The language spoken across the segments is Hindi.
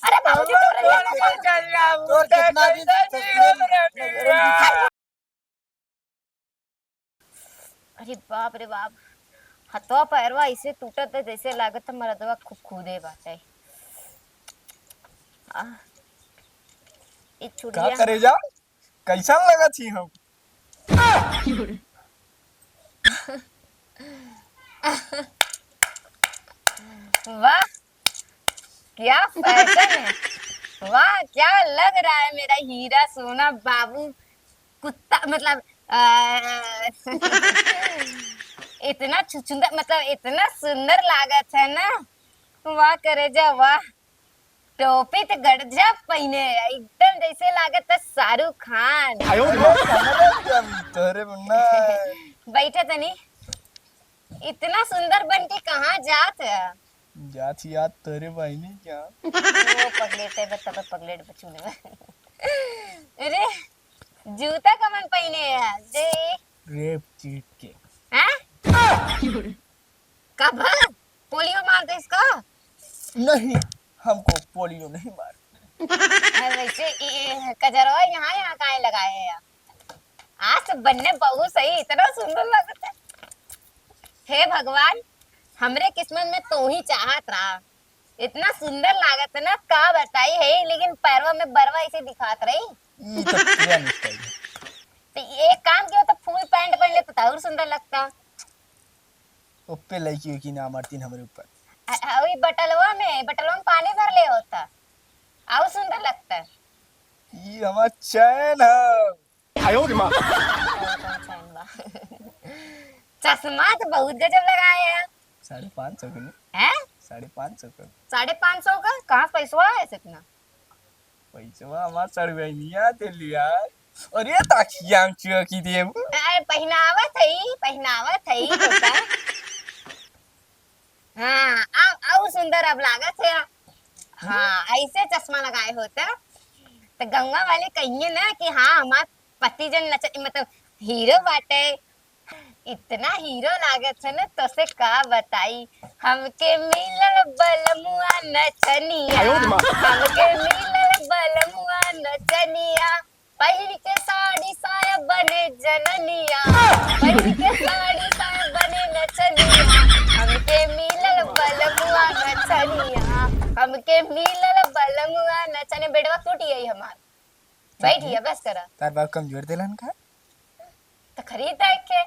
अरे बाबूजी अरे बाप रे बाप हथवा पैरवा ऐसे टूटत है जैसे लागत है मरदवा खूब खुदे बाटे। ई का छुड़िया करे जा कैसा लगा थी हम वाह क्या फैशन है, वाह क्या लग रहा है मेरा हीरा सोना बाबू कुत्ता मतलब इतना सुंदर मतलब इतना सुंदर लागत है ना। वाह करे जा वाह टोपी तो गड़जा पहने एकदम जैसे लागत है शाहरुख खान। तोरे मुन्ना बैठे तनी इतना सुंदर बन के कहाँ जात है। जाती याद तोरे बहनी क्या वो पगलेट है बता पगलेट बचूने में अरे जूता कमन पहने है देख रेप चीट के हैं कब पोलियो मार दे इसका। नहीं हमको पोलियो नहीं मार वैसे कजरवा यहाँ यहाँ काहे लगाए हैं आज तो बनने बहुत सही इतना सुंदर लगता है। हे भगवान हमरे किस्मत में तो ही चाहत रहा इतना सुंदर लागत है ना का बताई है लेकिन पैरवा में बरवा ऐसे दिखात रही। ये तो पुरानी स्टाइल है। तो एक काम किया तो फुल पैंट पहन ले तो और सुंदर लगता। ओप्पे लड़की की ना मारतीन हमारे ऊपर वही बटलवा में पानी भर ले होता और सुंदर लगता है। ये हमारा चैन है आयो रे माँ चश्मा तो बहुत गजब लगाए हैं 550 का हैं 550 का 550 का कहाँ पैसा है इतना पैसा हमारा सड़वैनिया दे लिया अरे ताकिया की दे पहनावत है होता हाँ अब सुंदर अब लागत है। हाँ ऐसे चश्मा लगाए होता तो गंगा वाले कहिए ना कि हाँ हमार पति जन नच मतलब हीरो बाटे इतना हीरो लागत है ना तो से का बताई हमके मिलल बलमुआ नचनिया हमके मिलल बलमुआ नचनिया पहिर के साड़ी साया बने जननिया पहिर के साड़ी साया बने नचनिया हमके मिलल बलमुआ नचनिया हमके मिलल बलमुआ नचने बेटवा टूट गई हमार बैठिए बस करा तार बाप कमजोर दिलन का तो खरीद है के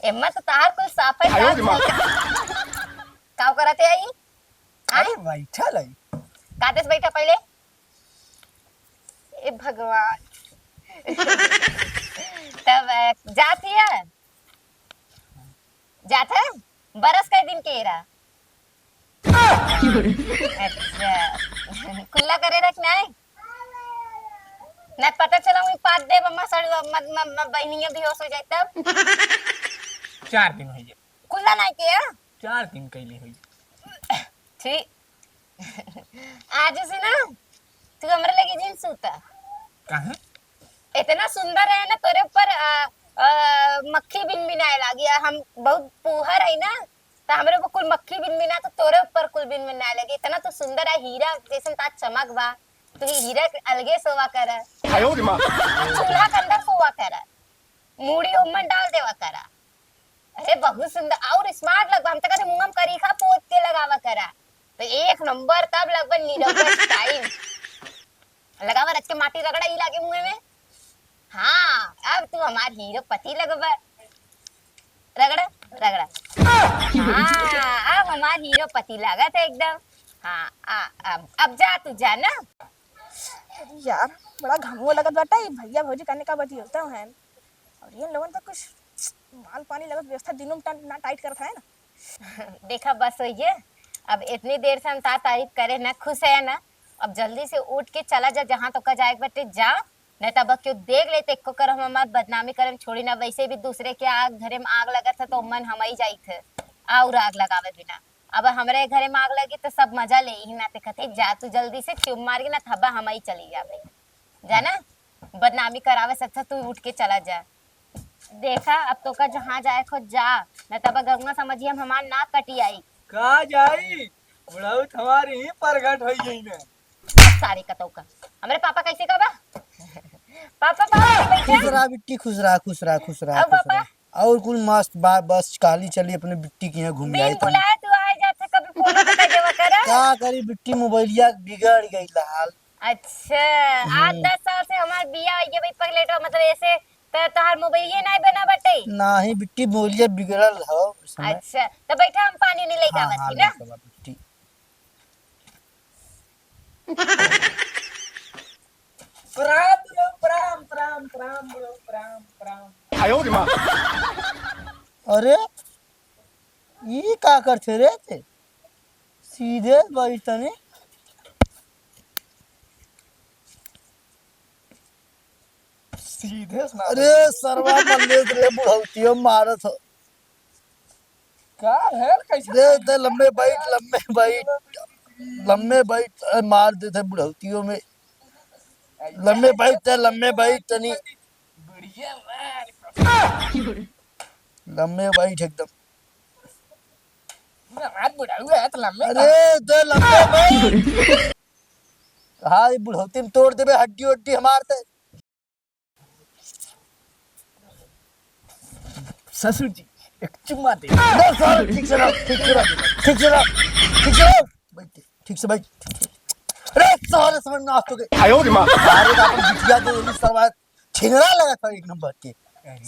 एम्मा तो तार कोई साफे काव करते आई अरे बैठा लाई कादेस बैठा पहले ए भगवान तब जाती है जाता है बरस का दिन के रहा अच्छा खुला करे रखना है नहीं पता चला वही पात दे मम्मा सड़ बहनिया भी होश हो जाए तब 4 दिन हो गए खुला नहीं किया 4 दिन कैली हुई ठीक आज से ना तू हमरे लगे जींस सूता कहां इतना सुंदर है ना तेरे ऊपर मक्खी बिन बिनाए लागी हम बहुत पुहर है ना तो हमरे को कुल मक्खी बिन बिना तो तोरे ऊपर कुल बिन बिनाए लगे इतना तो सुंदर है हीरा जैसे ता चमक बा तो हीरा अलगे सोवा कर आयो रे मां चूल्हा के अंदर सोवा कर मूड़ी उम्मन डाल देवा कर अरे बहुत सुंदर और स्मार्ट लग हम तो कहते मुंह में करीखा पोत के लगावा करा तो एक नंबर तब लगभग नीरव स्टाइल लगावा रच के माटी रगड़ा ही लागे मुंह में। हाँ अब तू हमार हीरो पति लगवा रगड़ा रगड़ा हाँ अब हमार हीरो पति लगा था एकदम। हाँ अब जा तू जा ना। अरे यार बड़ा घामो लगत बाटा ये भैया भौजी करने का बती होता है और ये लोगन तो कुछ माल पानी लगत व्यवस्था दिनों में ना टाइट करता है ना देखा बस ये अब इतनी देर से हम तारीफ करे ना खुश है ना अब जल्दी से उठ के चला जा जहाँ तो का जाए बटे जा नहीं तब क्यों देख लेते को कर हम हमार बदनामी करम छोड़ी ना वैसे भी दूसरे के आग घरे में आग लगत है तो मन हम ही जाई थे और आग लगावे बिना अब हमारे घरे में आग लगी तो सब मजा ले ही ना कहते जा तू जल्दी से चुप मार के ना थब्बा हम ही चली जावे जाना बदनामी करावे से अच्छा तू उठ के चला जा देखा अब तो का जहाँ जाए खुद जा, न तब गंगा समझिए हम हमार नाक कटी आई। कहा जाई बुढ़ऊ हमारी ही प्रगट हो गई ने। सारी कतौ का हमारे पापा कैसे का बा? पापा पापा खुश बैठे रहा बिट्टी, खुश रहा, खुश रहा, खुश रहा, अब खुश पापा? रहा। और कुल मस्त बस काली चली अपने बिट्टी के यहाँ घूम आई बिन बुलाए तू आ जाते कभी फोन तो कर देवा करा। क्या करी बिट्टी, मोबाइलिया बिगड़ गई हाल। अच्छा 8-10 साल से हमार बिया ये भाई पगले तो मतलब ऐसे तो तोहार मोबाइल ये नहीं बना बटे। नाही बिट्टी मोबाइलिया बिगड़ल हो उस समय। अच्छा तो बैठा हम पानी नहीं लेके हाँ आवत हाँ थी ना। ले चला बिट्टी। प्रणाम बुढ़ऊ, प्रणाम प्रणाम प्रणाम बुढ़ऊ, प्रणाम प्रणाम। अरे ये का करते रे थे सीधे बैठने। सीधे सुना। अरे सरवा मल्लेश रे बुढ़ौतियो मारत हो। का है कैसे दे दे लंबे बैठ, लंबे बैठ, लंबे बैठ, मार देते बुढ़ौतियों में। लंबे बैठ ते, लंबे बैठ तनी, बढ़िया मार। लंबे बैठ एकदम। हाथ बुढ़ाऊ है तो लम्बे। अरे दे लंबे बैठ। हाँ ये बुढ़ौती में तोड़ देबे हड्डी वड्डी हमार ते। ससुर जी एक चुम्मा दे। दे सर, ठीक से रहो, ठीक से रहो, ठीक से रहो, ठीक से रहो। बैठ, ठीक से बैठ। अरे सारे समझ ना तो गए। सारे का अपन बिटिया दे ये सरवा छिनरा लगा था एक नंबर के।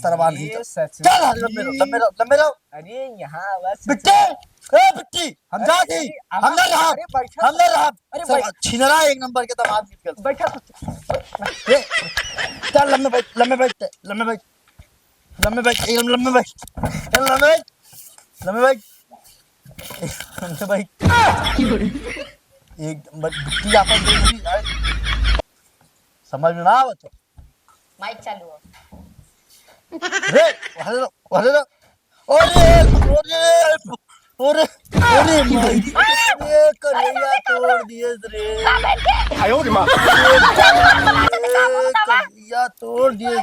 सरवा नहीं अरे तो। ससुर चल हाल लंबे रहो, लंबे रहो, लंबे रहो। अरे यहाँ बस बिट्टी, ए बिट्टी, हम जा थी, हम ना रहा, अरे बैठा। हम ना रहा। अरे सरवा छिनरा एक नंबर के दामाद निकल। बैठा। ए, चल लंबे बैठ, लंबे बैठ, लंबे बैठ, लंबे बैठ, एकदम लंबे बैठ, एकदम लंबे बैठ, लंबे बैठ, लंबे बैठ। एकदम बिट्टी आपन देगी यार। समझ में ना आवत हो। माइक चालू हो। रे वाले रो, वाले रो। ओरे ओरे ओरे ओरे माई, ये कन्हैया तोड़ दिए रे। का बैठ के कन्हैया तोड़ दिए।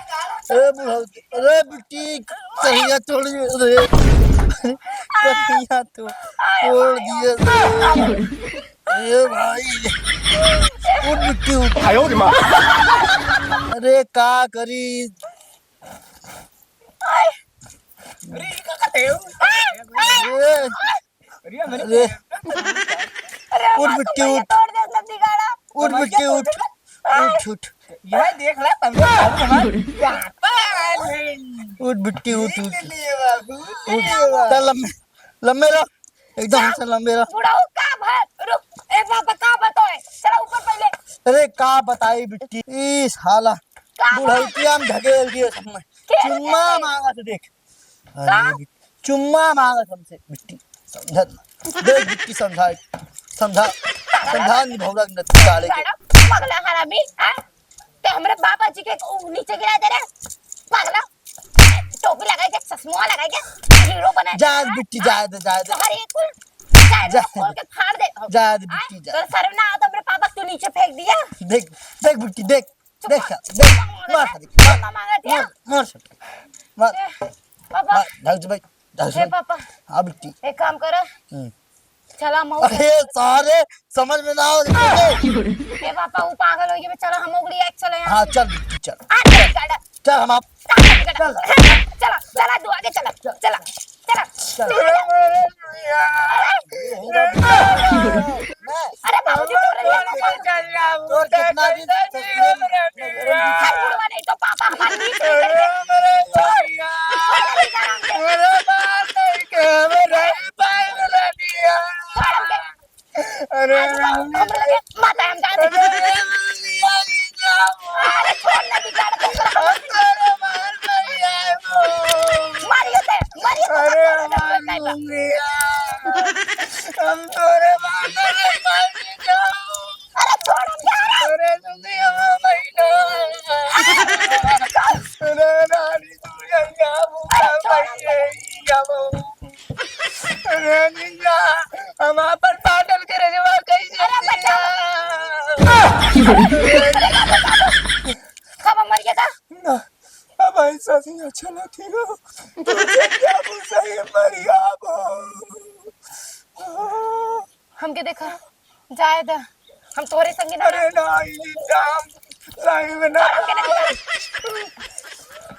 ए बुढ़ौती, अरे बिट्टी कन्हैया तोड़ दिए रे। कन्हैया तोड़ दिए रे। ए भाई उठ बिट्टी उठ। अरे का करी। अरे का कहते हो? अरे अरे मेरे अरे अरे उठ बिट्टी उठ, तोड़ दे सब बिगाड़ा। उठ बिट्टी उठ, उठ उठ, यह देख ले तब उठ बिट्टी उठ, उठ लिए बाबू उठ। चल लंबे, लंबे रहो, एकदम से लंबे रहो। बुढ़ाऊ का भर रुक ए पापा का बताओ चला ऊपर पहले। अरे का बताई बिट्टी इस हाला बुढ़ौतिया में ढकेल दिए सब में। चुम्मा मांगा तो देख। अरे चुम्मा मांगा हमसे बिट्टी। समझा देख बिट्टी, समझा समझा समझा नहीं भौरा न काले के। पगला हरामी हां ते हमरे बाबा जी के नीचे गिरा दे रे पगला। टोपी लगा के चश्मा लगा के हीरो बना जा बिट्टी, जा दे, जा दे, हर एक जा खोल के फाड़ दे। जा दे बिट्टी, जा। तो सर ना तो हमरे पापा तू नीचे फेंक दिया। देख देख बिट्टी, देख देख देख, मार मार मांगा दिया मार मार पापा। मार, ढल से भाई, ढल से ए भाई। पापा हाँ बिट्टी। एक काम करो चला मऊ। अरे सारे समझ में ना आओ तुझे। ए पापा वो पागल हो गए चलो हम उगड़ी एक चलो यहां। हाँ चल बिट्टी चल, आ गाड़ा चल हम आप चला चला तू आगे चला चला चला। अरे बाबूजी तोड़ रही है और कितना दिन बुढ़वा नहीं तो पापा हमारे नीचे छोड़ हमरे लगे माता हम जाते अरे छोड़ ना बिगाड़ दो मारियो ते हम तोरे मारने अरे छोड़ हम जा रहे अरे जल्दी हमें महीना अरे रानी तू गंगा मुका अरे निंजा हम पर पाटल के रजवा कैसे कब मर गया था अब ऐसा सिंह अच्छा ना ठीक हो तुझे क्या सही बढ़िया हो हमके देखा जाए दा हम तोरे संगे ना अरे नहीं जाम सही में ना छोड़ हमके नहीं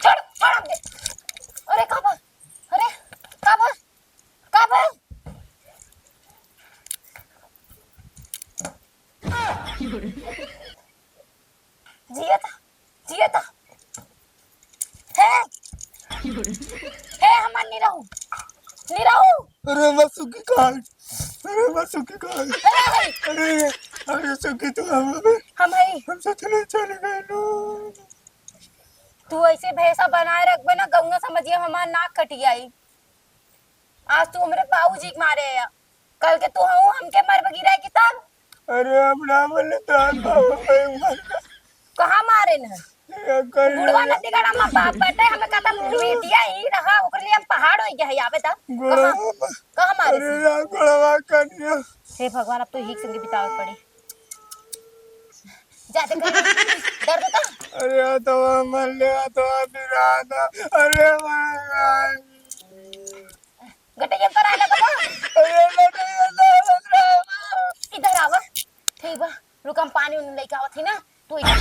छोड़ छोड़ हमके अरे काबा अरे काबा काबा जिया था है हमार नहीं रहू अरे मसुकी काल अरे अरे सुकी तू हम है हमसे चले गए लो तू ऐसे भैंसा बनाए रखबे ना गंगा समझिए हमार नाक कटी आई आज तू हमरे बाबूजी के मारे है कल के तू हूँ हमके मर गिरा की तब अरे अब ना बोले तो कहाँ मारे न कर बुढ़वा नदी गड़ा में बाप बैठे हमें कहता बेटिया ही रहा ओकर लिए हम पहाड़ हो गया है आवे ता कहाँ मारे अरे यार गोड़वा कनिया हे भगवान अब तो ही संगे बितावे पड़ी जाते कर दर्द था अरे तो मर ले तो बिराना अरे भाई गटे कर आला बता अरे इधर आवा ठीक बा रुक हम पानी लेके आवत ही ना तू इधर